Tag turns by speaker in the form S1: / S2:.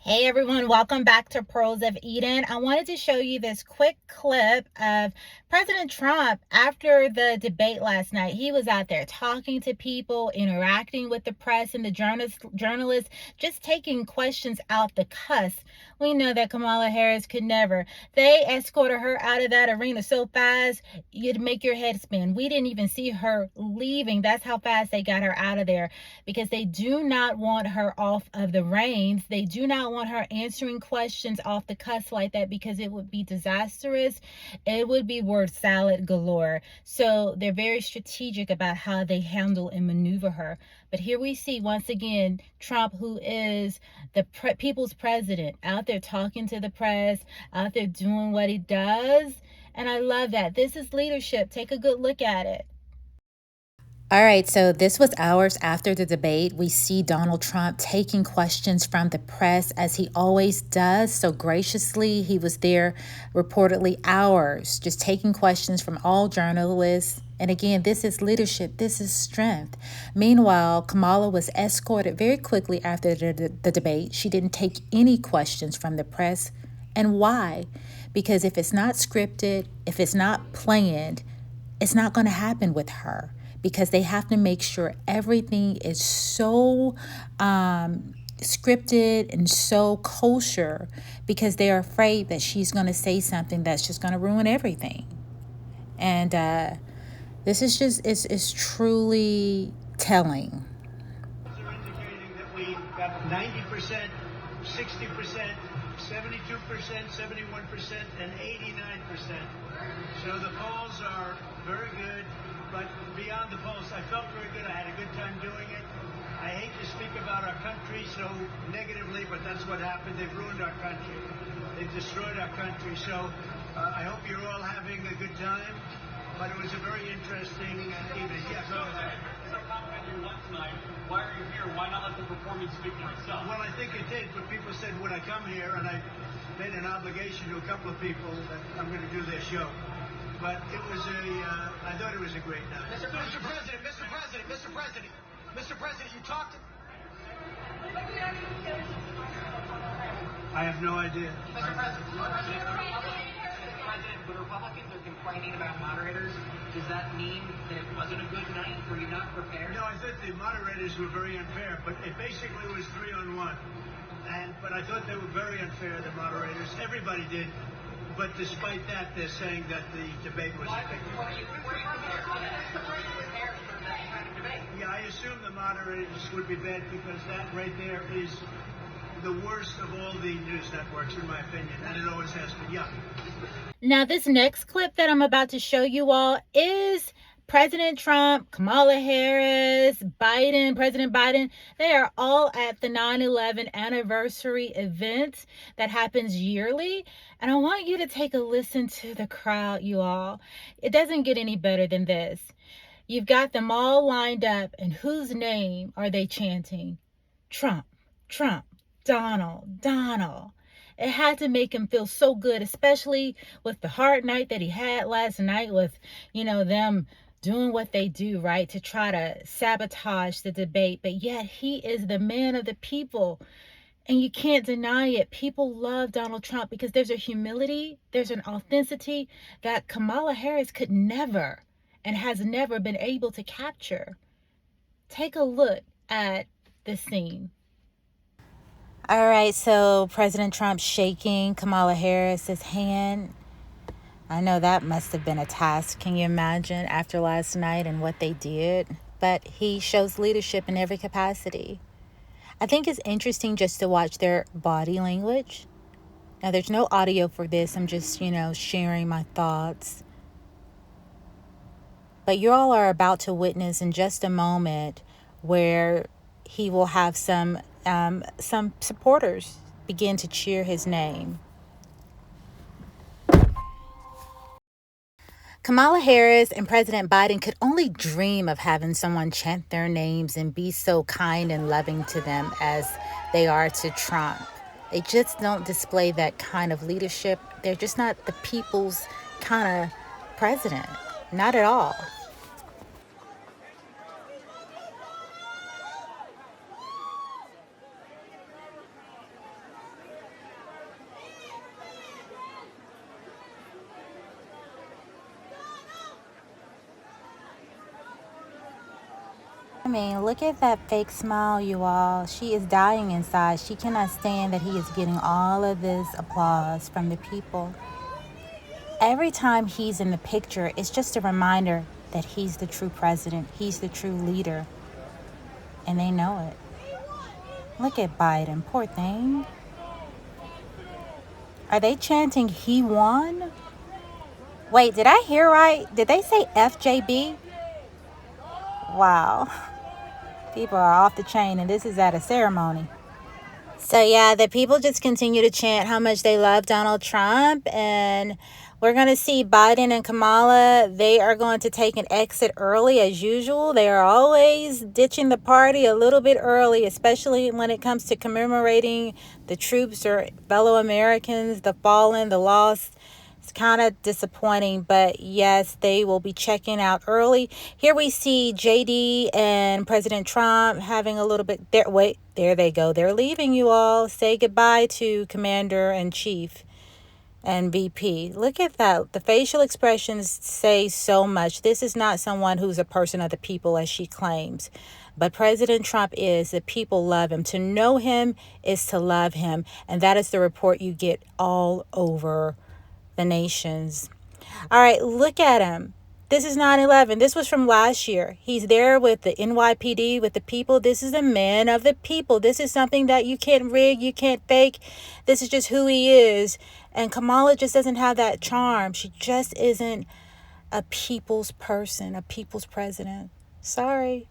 S1: Hey everyone, welcome back to Pearls of Eden. I wanted to show you this quick clip of President Trump after the debate last night. He was out there talking to people, interacting with the press and the journalists, just taking questions out the cuss. We know that Kamala Harris could never. They escorted her out of that arena so fast, you'd make your head spin. We didn't even see her leaving. That's how fast they got her out of there, because they do not want her off of the reins. They do not want her answering questions off the cuss like that, because it would be disastrous. It would be word salad galore. So they're very strategic about how they handle and maneuver her. But here we see once again Trump, who is the people's president, out there talking to the press, out there doing what he does. And I love that. This is leadership. Take a good look at it.
S2: All right, so this was hours after the debate. We see Donald Trump taking questions from the press, as he always does so graciously. He was there reportedly hours just taking questions from all journalists. And again, this is leadership. This is strength. Meanwhile, Kamala was escorted very quickly after the debate. She didn't take any questions from the press. And why? Because if it's not scripted, if it's not planned, it's not going to happen with her, because they have to make sure everything is so scripted and so kosher, because they're afraid that she's going to say something that's just going to ruin everything. And this is just, it's truly telling.
S3: They're indicating that we got 90%, 60%, 72%, 71%, and 89%. So the polls are very good. But beyond the polls, I felt very good. I had a good time doing it. I hate to speak about our country so negatively, but that's what happened. They've ruined our country. They've destroyed our country. So I hope you're all having a good time. But it was a very interesting evening. Yeah, go ahead.
S4: So compliment you once tonight. Why are you here? Why not let the performance speak for itself?
S3: Well, I think it did. But people said, would I come here? And I made an obligation to a couple of people that I'm going to do their show. But it was I thought it was a great night.
S4: Mr. President, you talked.
S3: I have no idea.
S4: Mr. President, when Republicans are complaining about moderators, does that mean that it wasn't a good night? Were you not prepared?
S3: No, I thought the moderators were very unfair, but it basically was 3-on-1. But I thought they were very unfair, the moderators. Everybody did. But despite that, they're saying that the debate was a big deal.
S4: Were you prepared for that kind of debate?
S3: Yeah, I assume the moderators would be bad, because that right there is the worst of all the news networks, in my opinion, and it always has been. Yeah.
S1: Now, this next clip that I'm about to show you all is President Trump, Kamala Harris, President Biden. They are all at the 9/11 anniversary event that happens yearly. And I want you to take a listen to the crowd, you all. It doesn't get any better than this. You've got them all lined up, and whose name are they chanting? Trump, Trump, Donald, Donald. It had to make him feel so good, especially with the hard night that he had last night with, them doing what they do, right, to try to sabotage the debate. But yet he is the man of the people, and you can't deny it. People love Donald Trump because there's a humility, there's an authenticity that Kamala Harris could never and has never been able to capture. Take a look at the scene.
S2: All right, so President Trump shaking Kamala Harris's hand. I know that must have been a task. Can you imagine after last night and what they did? But he shows leadership in every capacity. I think it's interesting just to watch their body language. Now, there's no audio for this. I'm just, sharing my thoughts. But you all are about to witness in just a moment where he will have some supporters begin to cheer his name. Kamala Harris and President Biden could only dream of having someone chant their names and be so kind and loving to them as they are to Trump. They just don't display that kind of leadership. They're just not the people's kind of president. Not at all. I mean, look at that fake smile, you all. She is dying inside. She cannot stand that he is getting all of this applause from the people. Every time he's in the picture, it's just a reminder that he's the true president. He's the true leader. And they know it. Look at Biden. Poor thing. Are they chanting he won? Wait, did I hear right? Did they say FJB? Wow. People are off the chain, and this is at a ceremony. So yeah, the people just continue to chant how much they love Donald Trump, and we're going to see Biden and Kamala. They are going to take an exit early as usual. They are always ditching the party a little bit early, especially when it comes to commemorating the troops or fellow Americans, the fallen, the lost. It's kind of disappointing, but yes, they will be checking out early. Here we see JD and President Trump having a little bit there. Wait, there they go. They're leaving, you all. Say goodbye to Commander in Chief and VP. Look at that. The facial expressions say so much. This is not someone who's a person of the people, as she claims. But President Trump is. The people love him. To know him is to love him. And that is the report you get all over the nations. All right, look at him. This is 9/11. This was from last year. He's there with the NYPD, with the people. This is a man of the people. This is something that you can't rig, you can't fake. This is just who he is. And Kamala just doesn't have that charm. She just isn't a people's person, a people's president. Sorry.